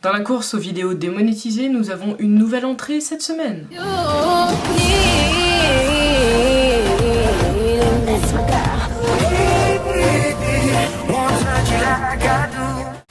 Dans la course aux vidéos démonétisées, nous avons une nouvelle entrée cette semaine.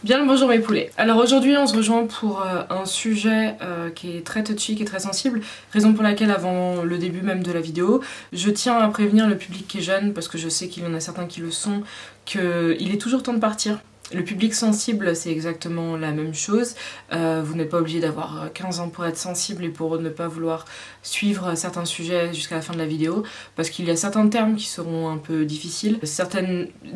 Bien le bonjour mes poulets. Alors aujourd'hui on se rejoint pour un sujet qui est très touchy, qui est très sensible, raison pour laquelle avant le début même de la vidéo, je tiens à prévenir le public qui est jeune, parce que je sais qu'il y en a certains qui le sont, qu'il est toujours temps de partir. Le public sensible, c'est exactement la même chose. Vous n'êtes pas obligé d'avoir 15 ans pour être sensible et pour ne pas vouloir suivre certains sujets jusqu'à la fin de la vidéo, parce qu'il y a certains termes qui seront un peu difficiles.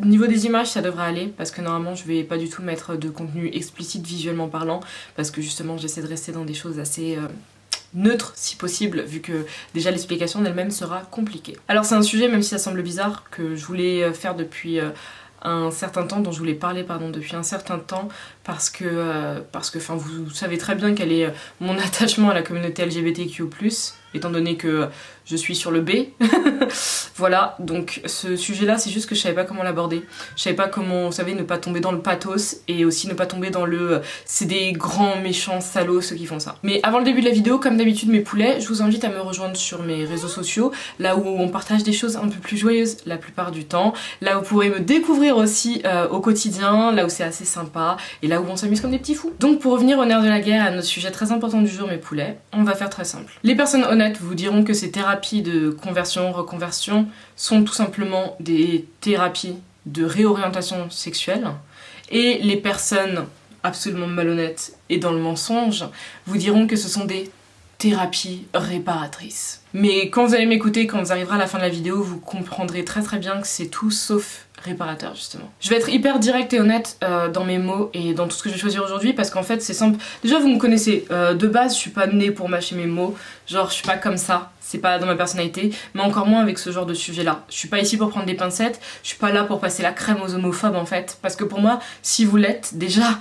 Niveau des images, ça devrait aller, parce que normalement, je vais pas du tout mettre de contenu explicite visuellement parlant, parce que justement, j'essaie de rester dans des choses assez neutre si possible, vu que déjà l'explication d'elle-même sera compliquée. Alors c'est un sujet, même si ça semble bizarre, que je voulais faire depuis un certain temps, dont je voulais parler depuis un certain temps, parce que vous savez très bien quel est mon attachement à la communauté LGBTQ+, étant donné que je suis sur le B. Voilà, donc ce sujet-là, c'est juste que je savais pas comment l'aborder. Je savais pas comment, vous savez, ne pas tomber dans le pathos, et aussi ne pas tomber dans le c'est des grands méchants salauds ceux qui font ça. Mais avant le début de la vidéo, comme d'habitude mes poulets, je vous invite à me rejoindre sur mes réseaux sociaux, là où on partage des choses un peu plus joyeuses la plupart du temps, là où vous pourrez me découvrir aussi au quotidien, là où c'est assez sympa, et là où on s'amuse comme des petits fous. Donc pour revenir au nerf de la guerre, à notre sujet très important du jour mes poulets, on va faire très simple. Les personnes honnêtes vous diront que ces thérapies de conversion, reconversion sont tout simplement des thérapies de réorientation sexuelle, et les personnes absolument malhonnêtes et dans le mensonge vous diront que ce sont des thérapies réparatrices. Mais quand vous allez m'écouter, quand vous arriverez à la fin de la vidéo, vous comprendrez très très bien que c'est tout sauf réparateur justement. Je vais être hyper directe et honnête dans mes mots et dans tout ce que je vais choisir aujourd'hui, parce qu'en fait c'est simple. Déjà vous me connaissez, de base je suis pas née pour mâcher mes mots, genre je suis pas comme ça, c'est pas dans ma personnalité, mais encore moins avec ce genre de sujet là. Je suis pas ici pour prendre des pincettes, je suis pas là pour passer la crème aux homophobes en fait, parce que pour moi, si vous l'êtes, déjà,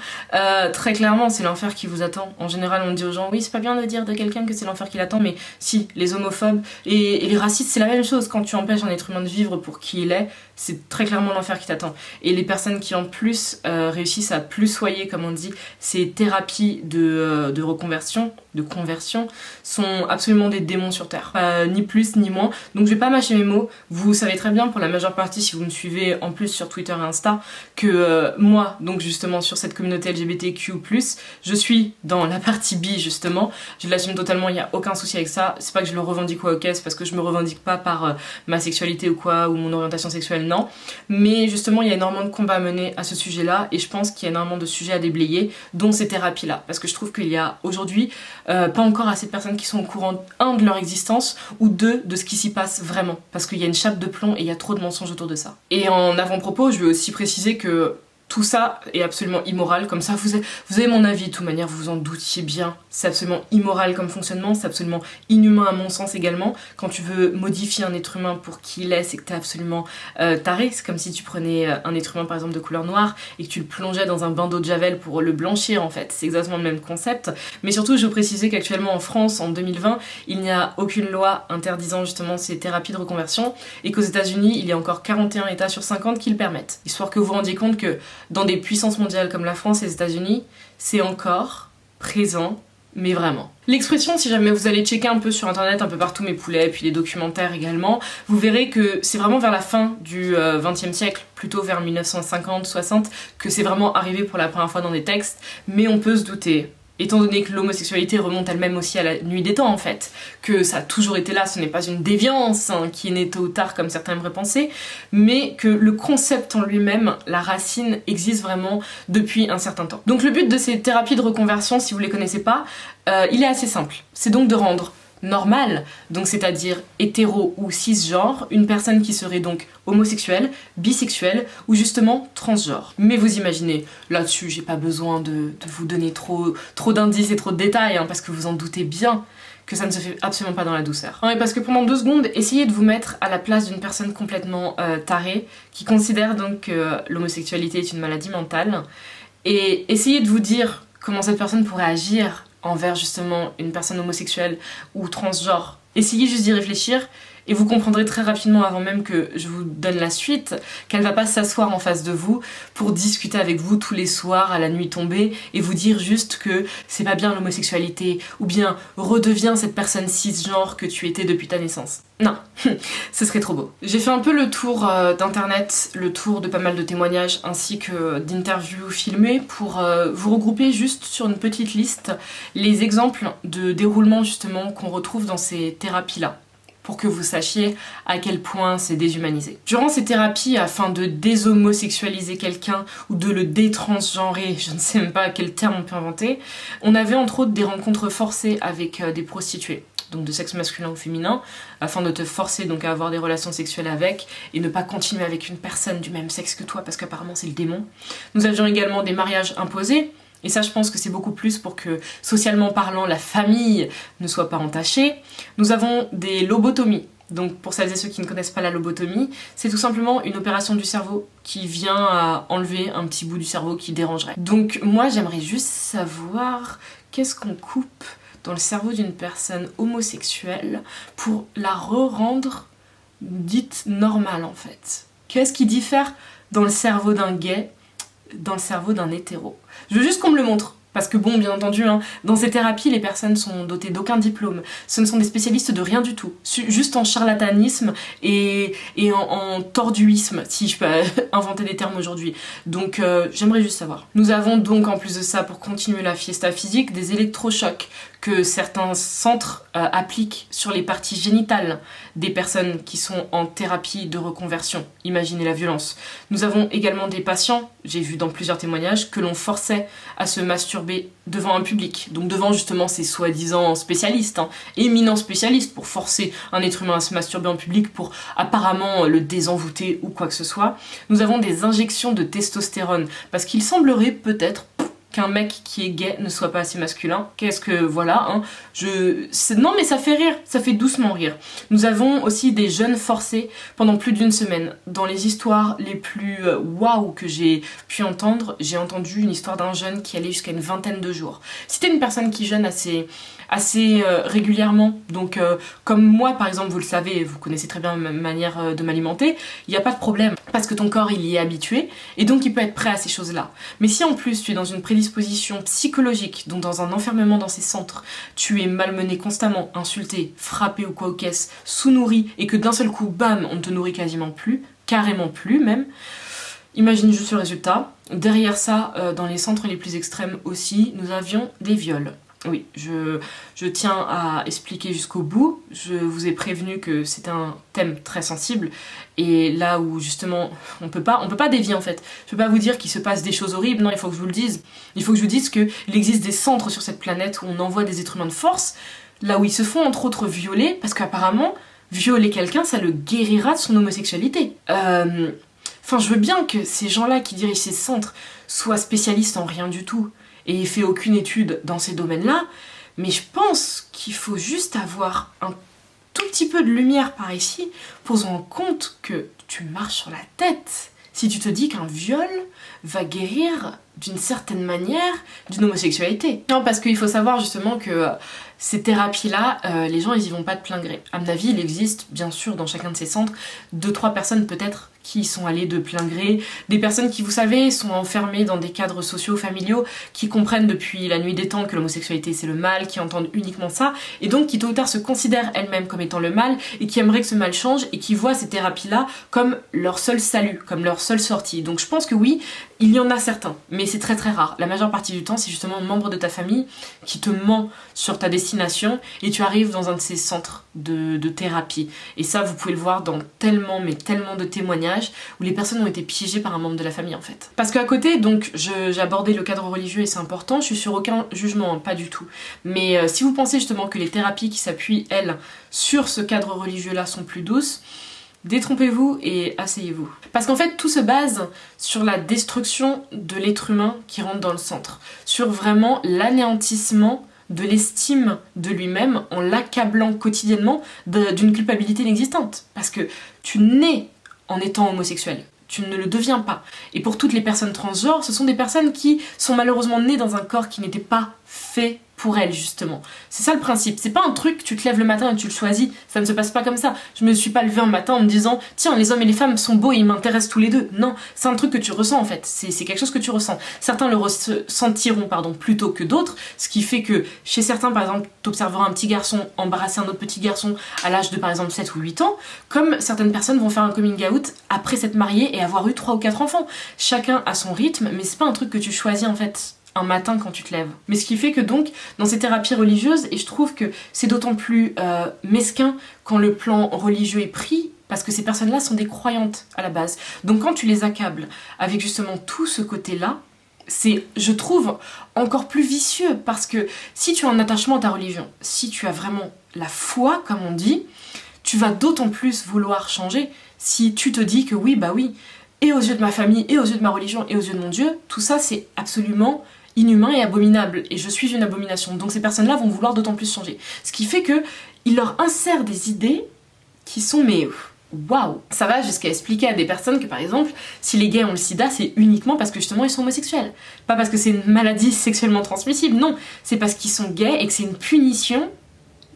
très clairement c'est l'enfer qui vous attend. En général on dit aux gens, oui c'est pas bien de dire de quelqu'un que c'est l'enfer qui l'attend, mais si, les homophobes et les racistes c'est la même chose. Quand tu empêches un être humain de vivre pour qui il est, c'est très clairement l'enfer qui t'attend. Et les personnes qui en plus réussissent à plus soyer, comme on dit, ces thérapies de reconversion, de conversion, sont absolument des démons sur terre. Ni plus ni moins. Donc je vais pas mâcher mes mots. Vous savez très bien, pour la majeure partie, si vous me suivez en plus sur Twitter et Insta, que moi, donc justement sur cette communauté LGBTQ+, je suis dans la partie bi justement. Je l'assume totalement, il n'y a aucun souci avec ça. C'est pas que je le revendique ou ok, c'est parce que je me revendique pas par ma sexualité ou quoi, ou mon orientation sexuelle, non. Mais justement, il y a énormément de combats à mener à ce sujet-là, et je pense qu'il y a énormément de sujets à déblayer, dont ces thérapies-là. Parce que je trouve qu'il y a aujourd'hui pas encore assez de personnes qui sont au courant, un, de leur existence, ou deux, de ce qui s'y passe vraiment. Parce qu'il y a une chape de plomb et il y a trop de mensonges autour de ça. Et en avant-propos, je veux aussi préciser que tout ça est absolument immoral, comme ça vous avez mon avis, de toute manière vous vous en doutiez bien. C'est absolument immoral comme fonctionnement, c'est absolument inhumain à mon sens également. Quand tu veux modifier un être humain pour qui il est, c'est que t'es absolument taré. C'est comme si tu prenais un être humain par exemple de couleur noire et que tu le plongeais dans un bain d'eau de javel pour le blanchir en fait. C'est exactement le même concept. Mais surtout je veux préciser qu'actuellement en France, en 2020, il n'y a aucune loi interdisant justement ces thérapies de reconversion, et qu'aux États-Unis il y a encore 41 États sur 50 qui le permettent. Histoire que vous vous rendiez compte que dans des puissances mondiales comme la France et les États-Unis, c'est encore présent, mais vraiment. L'expression, si jamais vous allez checker un peu sur internet, un peu partout mes poulets, puis les documentaires également, vous verrez que c'est vraiment vers la fin du XXe siècle, plutôt vers 1950-60, que c'est vraiment arrivé pour la première fois dans des textes, mais on peut se douter, étant donné que l'homosexualité remonte elle-même aussi à la nuit des temps en fait, que ça a toujours été là, ce n'est pas une déviance qui est née tôt ou tard comme certains aimeraient penser, mais que le concept en lui-même, la racine, existe vraiment depuis un certain temps. Donc le but de ces thérapies de reconversion, si vous les connaissez pas, il est assez simple. C'est donc de rendre normal, donc c'est-à-dire hétéro ou cisgenre, une personne qui serait donc homosexuelle, bisexuelle ou justement transgenre. Mais vous imaginez, là-dessus j'ai pas besoin de vous donner trop d'indices et trop de détails, hein, parce que vous en doutez bien que ça ne se fait absolument pas dans la douceur. Non, mais parce que pendant 2 secondes, essayez de vous mettre à la place d'une personne complètement tarée, qui considère donc que l'homosexualité est une maladie mentale, et essayez de vous dire comment cette personne pourrait agir envers justement une personne homosexuelle ou transgenre. Essayez juste d'y réfléchir Et vous comprendrez très rapidement, avant même que je vous donne la suite, qu'elle va pas s'asseoir en face de vous pour discuter avec vous tous les soirs à la nuit tombée et vous dire juste que c'est pas bien l'homosexualité ou bien redeviens cette personne cisgenre que tu étais depuis ta naissance. Non, ce serait trop beau. J'ai fait un peu le tour d'internet, le tour de pas mal de témoignages ainsi que d'interviews filmées pour vous regrouper juste sur une petite liste les exemples de déroulement justement qu'on retrouve dans ces thérapies-là, pour que vous sachiez à quel point c'est déshumanisé. Durant ces thérapies, afin de déshomosexualiser quelqu'un ou de le détransgenrer, je ne sais même pas quel terme on peut inventer, on avait entre autres des rencontres forcées avec des prostituées, donc de sexe masculin ou féminin, afin de te forcer donc à avoir des relations sexuelles avec et ne pas continuer avec une personne du même sexe que toi parce qu'apparemment c'est le démon. Nous avions également des mariages imposés. Et ça, je pense que c'est beaucoup plus pour que, socialement parlant, la famille ne soit pas entachée. Nous avons des lobotomies. Donc, pour celles et ceux qui ne connaissent pas la lobotomie, c'est tout simplement une opération du cerveau qui vient à enlever un petit bout du cerveau qui dérangerait. Donc, moi, j'aimerais juste savoir qu'est-ce qu'on coupe dans le cerveau d'une personne homosexuelle pour la re-rendre dite normale, en fait. Qu'est-ce qui diffère dans le cerveau d'un gay dans le cerveau d'un hétéro? Je veux juste qu'on me le montre. Parce que bon, bien entendu, hein, dans ces thérapies, les personnes sont dotées d'aucun diplôme. Ce ne sont des spécialistes de rien du tout. Juste en charlatanisme et en torduisme, si je peux inventer des termes aujourd'hui. Donc j'aimerais juste savoir. Nous avons donc, en plus de ça, pour continuer la fiesta physique, des électrochocs que certains centres appliquent sur les parties génitales des personnes qui sont en thérapie de reconversion. Imaginez la violence. Nous avons également des patients, j'ai vu dans plusieurs témoignages, que l'on forçait à se masturber devant un public, donc devant justement ces soi-disant spécialistes, hein, éminents spécialistes, pour forcer un être humain à se masturber en public pour apparemment le désenvoûter ou quoi que ce soit. Nous avons des injections de testostérone, parce qu'il semblerait peut-être qu'un mec qui est gay ne soit pas assez masculin. Qu'est-ce que... voilà, hein. Non mais ça fait rire, ça fait doucement rire. Nous avons aussi des jeûnes forcés pendant plus d'une semaine. Dans les histoires les plus waouh que j'ai pu entendre, j'ai entendu une histoire d'un jeûne qui allait jusqu'à une vingtaine de jours. Si t'es une personne qui jeûne assez régulièrement, donc comme moi par exemple, vous le savez, vous connaissez très bien ma manière de m'alimenter, il n'y a pas de problème, parce que ton corps il y est habitué, et donc il peut être prêt à ces choses-là. Mais si en plus tu es dans une prédisposition psychologique, donc dans un enfermement dans ces centres, tu es malmené constamment, insulté, frappé ou quoi au caisse, sous-nourri, et que d'un seul coup, bam, on ne te nourrit quasiment plus, carrément plus même, imagine juste le résultat. Derrière ça, dans les centres les plus extrêmes aussi, nous avions des viols. Oui, je tiens à expliquer jusqu'au bout. Je vous ai prévenu que c'était un thème très sensible et là où justement on peut pas dévier en fait. Je peux pas vous dire qu'il se passe des choses horribles, non, il faut que je vous le dise. Il faut que je vous dise qu'il existe des centres sur cette planète où on envoie des êtres humains de force, là où ils se font entre autres violer, parce qu'apparemment violer quelqu'un ça le guérira de son homosexualité. Enfin, je veux bien que ces gens-là qui dirigent ces centres soient spécialistes en rien du tout et aient fait aucune étude dans ces domaines-là, mais je pense qu'il faut juste avoir un tout petit peu de lumière par ici pour se rendre compte que tu marches sur la tête si tu te dis qu'un viol va guérir d'une certaine manière d'une homosexualité. Non, parce qu'il faut savoir justement que ces thérapies-là, les gens ils y vont pas de plein gré. À mon avis, il existe bien sûr dans chacun de ces centres 2-3 personnes peut-être qui y sont allées de plein gré, des personnes qui, vous savez, sont enfermées dans des cadres sociaux, familiaux, qui comprennent depuis la nuit des temps que l'homosexualité c'est le mal, qui entendent uniquement ça, et donc qui tôt ou tard se considèrent elles-mêmes comme étant le mal, et qui aimeraient que ce mal change, et qui voient ces thérapies-là comme leur seul salut, comme leur seule sortie. Donc je pense que oui, il y en a certains, mais c'est très très rare. La majeure partie du temps, c'est justement un membre de ta famille qui te ment sur ta destination, et tu arrives dans un de ces centres de thérapie. Et ça, vous pouvez le voir dans tellement, mais tellement de témoignages où les personnes ont été piégées par un membre de la famille en fait. Parce qu'à côté, donc, j'ai abordé le cadre religieux et c'est important, je suis sur aucun jugement, hein, pas du tout. Mais si vous pensez justement que les thérapies qui s'appuient, elles, sur ce cadre religieux-là sont plus douces, détrompez-vous et asseyez-vous. Parce qu'en fait, tout se base sur la destruction de l'être humain qui rentre dans le centre, sur vraiment l'anéantissement de l'estime de lui-même en l'accablant quotidiennement d'une culpabilité inexistante. Parce que tu nais en étant homosexuel, tu ne le deviens pas. Et pour toutes les personnes transgenres, ce sont des personnes qui sont malheureusement nées dans un corps qui n'était pas fait pour elles justement. C'est ça le principe, c'est pas un truc, tu te lèves le matin et tu le choisis, ça ne se passe pas comme ça. Je me suis pas levée un matin en me disant tiens les hommes et les femmes sont beaux et ils m'intéressent tous les deux. Non, c'est un truc que tu ressens en fait, c'est quelque chose que tu ressens. Certains le ressentiront plus tôt que d'autres, ce qui fait que chez certains par exemple t'observeras un petit garçon embrasser un autre petit garçon à l'âge de par exemple 7 ou 8 ans, comme certaines personnes vont faire un coming out après s'être mariées et avoir eu 3 ou 4 enfants. Chacun a son rythme, mais c'est pas un truc que tu choisis en fait un matin quand tu te lèves. Mais ce qui fait que donc, dans ces thérapies religieuses, et je trouve que c'est d'autant plus mesquin quand le plan religieux est pris, parce que ces personnes-là sont des croyantes à la base. Donc quand tu les accables avec justement tout ce côté-là, c'est, je trouve, encore plus vicieux, parce que si tu as un attachement à ta religion, si tu as vraiment la foi, comme on dit, tu vas d'autant plus vouloir changer si tu te dis que oui, bah oui, et aux yeux de ma famille, et aux yeux de ma religion, et aux yeux de mon Dieu, tout ça c'est absolument inhumain et abominable, et je suis une abomination. Donc ces personnes-là vont vouloir d'autant plus changer. Ce qui fait que il leur insère des idées qui sont mais waouh. Ça va jusqu'à expliquer à des personnes que par exemple, si les gays ont le sida, c'est uniquement parce que justement ils sont homosexuels. Pas parce que c'est une maladie sexuellement transmissible, non. C'est parce qu'ils sont gays et que c'est une punition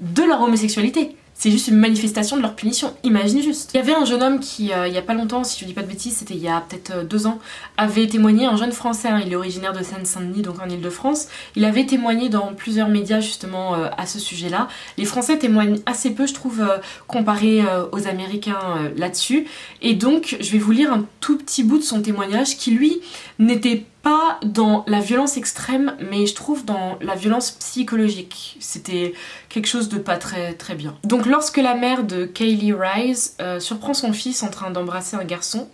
de leur homosexualité. C'est juste une manifestation de leur punition, imagine juste. Il y avait un jeune homme qui, il y a pas longtemps, si je dis pas de bêtises, c'était il y a peut-être 2 ans, avait témoigné, un jeune français, hein, il est originaire de Seine-Saint-Denis, donc en Ile-de-France, il avait témoigné dans plusieurs médias justement à ce sujet-là. Les Français témoignent assez peu, je trouve, comparé aux Américains là-dessus, et donc je vais vous lire un tout petit bout de son témoignage qui lui n'était pas dans la violence extrême, mais je trouve dans la violence psychologique. C'était quelque chose de pas très bien. Donc lorsque la mère de Kaylee Rise surprend son fils en train d'embrasser un garçon,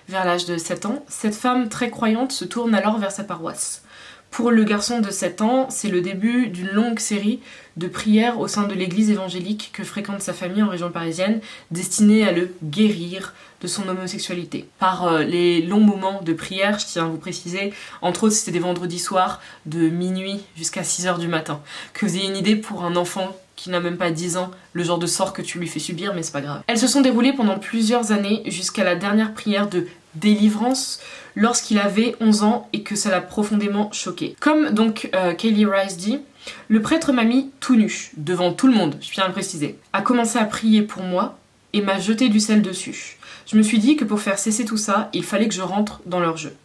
vers l'âge de 7 ans, cette femme très croyante se tourne alors vers sa paroisse. Pour le garçon de 7 ans, c'est le début d'une longue série de prières au sein de l'église évangélique que fréquente sa famille en région parisienne, destinée à le guérir de son homosexualité. Par les longs moments de prière, je tiens à vous préciser, entre autres c'était des vendredis soirs de minuit jusqu'à 6h du matin. Que vous ayez une idée pour un enfant qui n'a même pas 10 ans, le genre de sort que tu lui fais subir, mais c'est pas grave. Elles se sont déroulées pendant plusieurs années jusqu'à la dernière prière de délivrance lorsqu'il avait 11 ans et que ça l'a profondément choqué. Comme donc Kaylee Rice dit, le prêtre m'a mis tout nu, devant tout le monde, je tiens à le préciser, a commencé à prier pour moi et m'a jeté du sel dessus. Je me suis dit que pour faire cesser tout ça, il fallait que je rentre dans leur jeu.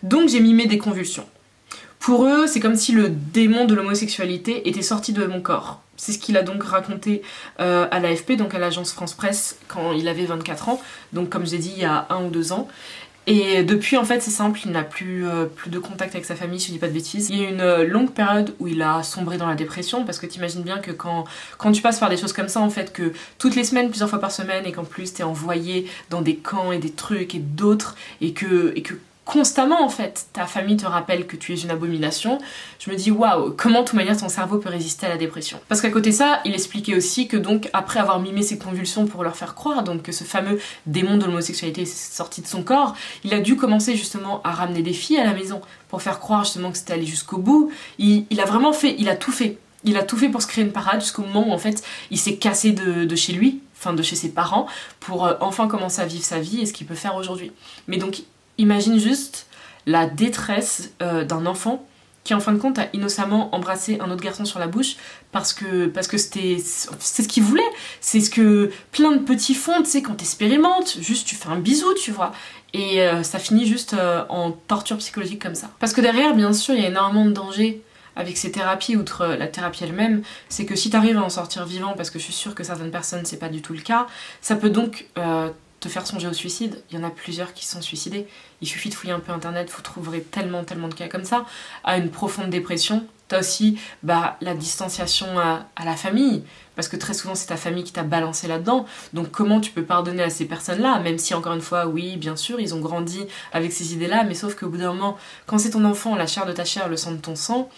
Donc j'ai mimé des convulsions. Pour eux, c'est comme si le démon de l'homosexualité était sorti de mon corps. C'est ce qu'il a donc raconté à l'AFP, donc à l'agence France Presse, quand il avait 24 ans, donc comme j'ai dit, il y a 1 ou 2 ans. Et depuis, en fait, c'est simple, il n'a plus de contact avec sa famille, si je dis pas de bêtises. Il y a eu une longue période où il a sombré dans la dépression, parce que t'imagines bien que quand tu passes par des choses comme ça, en fait, que toutes les semaines, plusieurs fois par semaine, et qu'en plus t'es envoyé dans des camps et des trucs et d'autres, et que constamment en fait, ta famille te rappelle que tu es une abomination, je me dis waouh, comment de toute manière ton cerveau peut résister à la dépression. Parce qu'à côté de ça, il expliquait aussi que donc après avoir mimé ses convulsions pour leur faire croire donc que ce fameux démon de l'homosexualité est sorti de son corps, il a dû commencer justement à ramener des filles à la maison pour faire croire justement que c'était allé jusqu'au bout. Il a vraiment fait, il a tout fait. Il a tout fait pour se créer une parade jusqu'au moment où en fait il s'est cassé de chez lui, enfin de chez ses parents, pour enfin commencer à vivre sa vie et ce qu'il peut faire aujourd'hui. Mais donc imagine juste la détresse d'un enfant qui en fin de compte a innocemment embrassé un autre garçon sur la bouche parce que c'est ce qu'il voulait, c'est ce que plein de petits font, tu sais, quand t'expérimentes, juste tu fais un bisou, tu vois, et ça finit juste en torture psychologique comme ça. Parce que derrière, bien sûr, il y a énormément de dangers avec ces thérapies, outre la thérapie elle-même, c'est que si t'arrives à en sortir vivant, parce que je suis sûre que certaines personnes c'est pas du tout le cas, ça peut donc te faire songer au suicide. Il y en a plusieurs qui se sont suicidés. Il suffit de fouiller un peu internet, vous trouverez tellement de cas comme ça. À une profonde dépression, t'as aussi la distanciation à la famille, parce que très souvent c'est ta famille qui t'a balancé là-dedans. Donc comment tu peux pardonner à ces personnes-là, même si encore une fois, oui, bien sûr, ils ont grandi avec ces idées-là, mais sauf qu'au bout d'un moment, quand c'est ton enfant, la chair de ta chair, le sang de ton sang,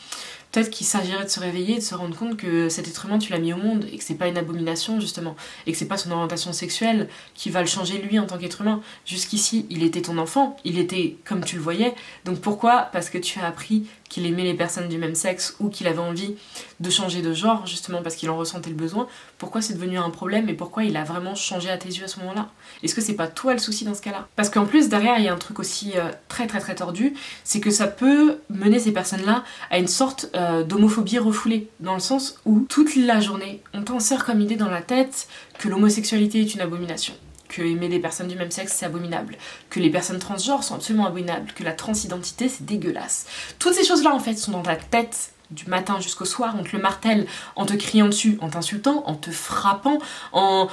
peut-être qu'il s'agirait de se réveiller et de se rendre compte que cet être humain tu l'as mis au monde et que c'est pas une abomination justement et que c'est pas son orientation sexuelle qui va le changer lui en tant qu'être humain. Jusqu'ici il était ton enfant, il était comme tu le voyais, donc pourquoi? Parce que tu as appris qu'il aimait les personnes du même sexe ou qu'il avait envie de changer de genre justement parce qu'il en ressentait le besoin, pourquoi c'est devenu un problème et pourquoi il a vraiment changé à tes yeux à ce moment-là? Est-ce que c'est pas toi le souci dans ce cas-là? Parce qu'en plus derrière il y a un truc aussi très tordu, c'est que ça peut mener ces personnes-là à une sorte d'homophobie refoulée, dans le sens où toute la journée, on t'insère comme idée dans la tête que l'homosexualité est une abomination, que aimer les personnes du même sexe c'est abominable, que les personnes transgenres sont absolument abominables, que la transidentité c'est dégueulasse. Toutes ces choses-là en fait sont dans ta tête du matin jusqu'au soir, on te le martèle en te criant dessus, en t'insultant, en te frappant, en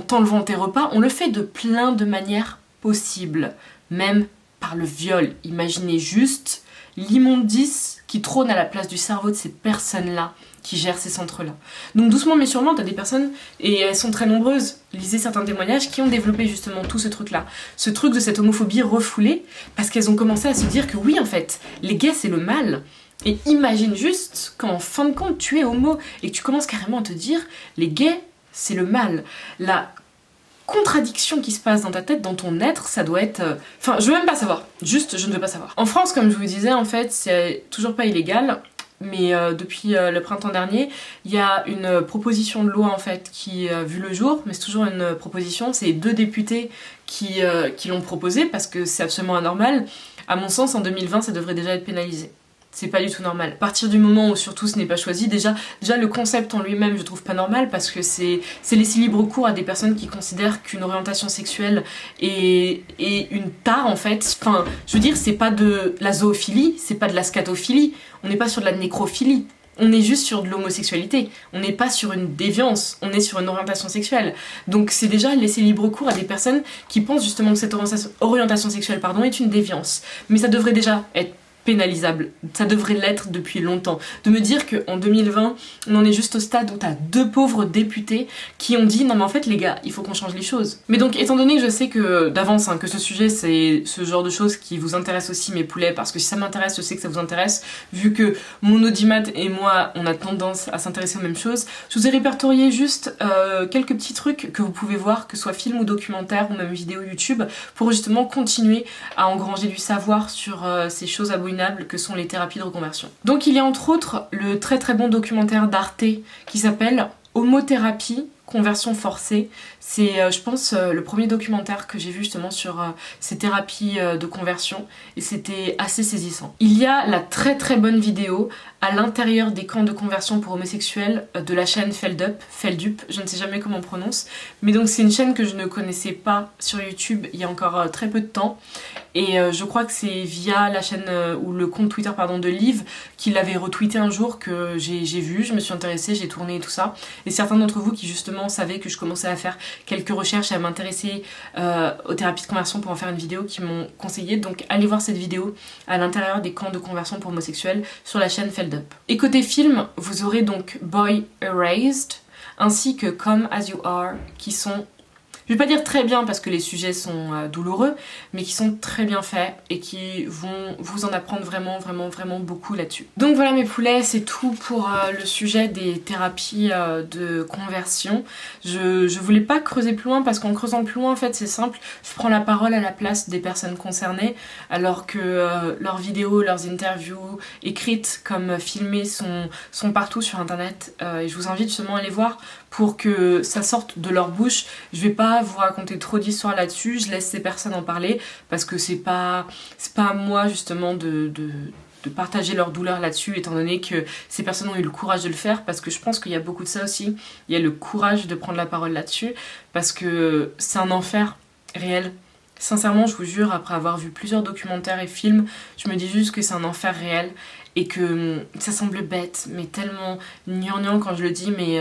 t'enlevant tes repas. On le fait de plein de manières possibles, même par le viol. Imaginez juste l'immondice qui trône à la place du cerveau de ces personnes-là qui gèrent ces centres-là. Donc doucement mais sûrement, t'as des personnes, et elles sont très nombreuses, lisez certains témoignages, qui ont développé justement tout ce truc-là. Ce truc de cette homophobie refoulée, parce qu'elles ont commencé à se dire que oui, en fait, les gays c'est le mal. Et imagine juste qu'en fin de compte, tu es homo, et que tu commences carrément à te dire, les gays c'est le mal. La contradiction qui se passe dans ta tête, dans ton être, ça doit être... Enfin, je veux même pas savoir. Juste, je ne veux pas savoir. En France, comme je vous disais, en fait, c'est toujours pas illégal. Mais depuis le printemps dernier, il y a une proposition de loi en fait qui a vu le jour, mais c'est toujours une proposition, c'est 2 députés qui l'ont proposé parce que c'est absolument anormal. À mon sens, en 2020, ça devrait déjà être pénalisé. C'est pas du tout normal. À partir du moment où surtout ce n'est pas choisi, déjà le concept en lui-même je trouve pas normal parce que c'est laisser libre cours à des personnes qui considèrent qu'une orientation sexuelle est une tare en fait. Enfin, je veux dire, c'est pas de la zoophilie, c'est pas de la scatophilie, on n'est pas sur de la nécrophilie. On est juste sur de l'homosexualité, on n'est pas sur une déviance, on est sur une orientation sexuelle. Donc c'est déjà laisser libre cours à des personnes qui pensent justement que cette orientation sexuelle est une déviance. Mais ça devrait déjà être pénalisable. Ça devrait l'être depuis longtemps. De me dire qu'en 2020, on en est juste au stade où t'as 2 pauvres députés qui ont dit non mais en fait les gars, il faut qu'on change les choses. Mais donc étant donné que je sais que d'avance que ce sujet c'est ce genre de choses qui vous intéresse aussi mes poulets, parce que si ça m'intéresse, je sais que ça vous intéresse, vu que mon audimat et moi on a tendance à s'intéresser aux mêmes choses, je vous ai répertorié juste quelques petits trucs que vous pouvez voir, que ce soit film ou documentaire ou même vidéo YouTube, pour justement continuer à engranger du savoir sur ces choses abominables que sont les thérapies de reconversion. Donc il y a entre autres le très très bon documentaire d'Arte qui s'appelle Homothérapie, conversion forcée. C'est je pense le premier documentaire que j'ai vu justement sur ces thérapies de conversion et c'était assez saisissant. Il y a la très très bonne vidéo à l'intérieur des camps de conversion pour homosexuels de la chaîne Feldup, je ne sais jamais comment on prononce, mais donc c'est une chaîne que je ne connaissais pas sur YouTube il y a encore très peu de temps et je crois que c'est via la chaîne ou le compte Twitter de Liv qui l'avait retweeté un jour que j'ai vu, je me suis intéressée, j'ai tourné et tout ça, et certains d'entre vous qui justement savaient que je commençais à faire quelques recherches et à m'intéresser aux thérapies de conversion pour en faire une vidéo qui m'ont conseillé, donc allez voir cette vidéo à l'intérieur des camps de conversion pour homosexuels sur la chaîne Feldup. Et côté film, vous aurez donc Boy Erased ainsi que Come As You Are qui sont, je vais pas dire très bien parce que les sujets sont douloureux, mais qui sont très bien faits et qui vont vous en apprendre vraiment beaucoup là-dessus. Donc voilà mes poulets, c'est tout pour le sujet des thérapies de conversion. Je voulais pas creuser plus loin parce qu'en creusant plus loin en fait c'est simple, je prends la parole à la place des personnes concernées alors que leurs vidéos, leurs interviews écrites comme filmées sont partout sur internet et je vous invite justement à les voir pour que ça sorte de leur bouche. Je vais pas vous raconter trop d'histoires là-dessus, je laisse ces personnes en parler parce que c'est pas à moi justement de partager leur douleur là-dessus étant donné que ces personnes ont eu le courage de le faire, parce que je pense qu'il y a beaucoup de ça aussi, il y a le courage de prendre la parole là-dessus parce que c'est un enfer réel. Sincèrement, je vous jure, après avoir vu plusieurs documentaires et films, je me dis juste que c'est un enfer réel et que ça semble bête, mais tellement gnangnan quand je le dis, mais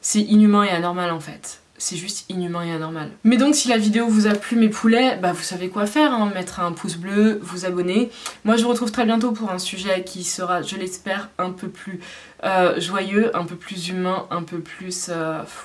c'est inhumain et anormal en fait. C'est juste inhumain et anormal. Mais donc si la vidéo vous a plu mes poulets, bah vous savez quoi faire, hein, mettre un pouce bleu, vous abonner. Moi je vous retrouve très bientôt pour un sujet qui sera, je l'espère, un peu plus joyeux, un peu plus humain, un peu plus...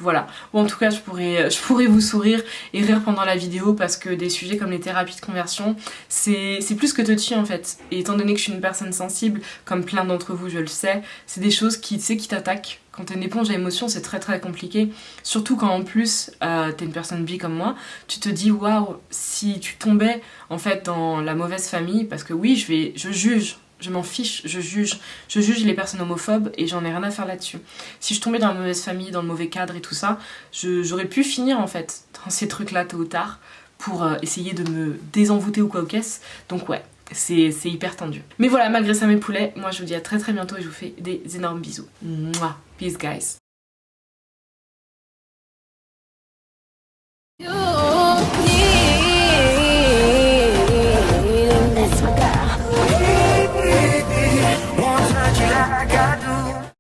voilà. Ou en tout cas je pourrais vous sourire et rire pendant la vidéo parce que des sujets comme les thérapies de conversion, c'est plus que touchy en fait. Et étant donné que je suis une personne sensible, comme plein d'entre vous je le sais, c'est des choses qui t'attaquent. Quand t'es une éponge à émotions, c'est très très compliqué. Surtout quand en plus t'es une personne bi comme moi, tu te dis waouh, si tu tombais en fait dans la mauvaise famille, parce que oui, je juge, je m'en fiche, je juge les personnes homophobes et j'en ai rien à faire là-dessus. Si je tombais dans la mauvaise famille, dans le mauvais cadre et tout ça, j'aurais pu finir en fait dans ces trucs-là tôt ou tard pour essayer de me désenvoûter ou quoi au caisse. Donc ouais. c'est hyper tendu. Mais voilà, malgré ça mes poulets, moi je vous dis à très bientôt et je vous fais des énormes bisous. Mouah. Peace guys.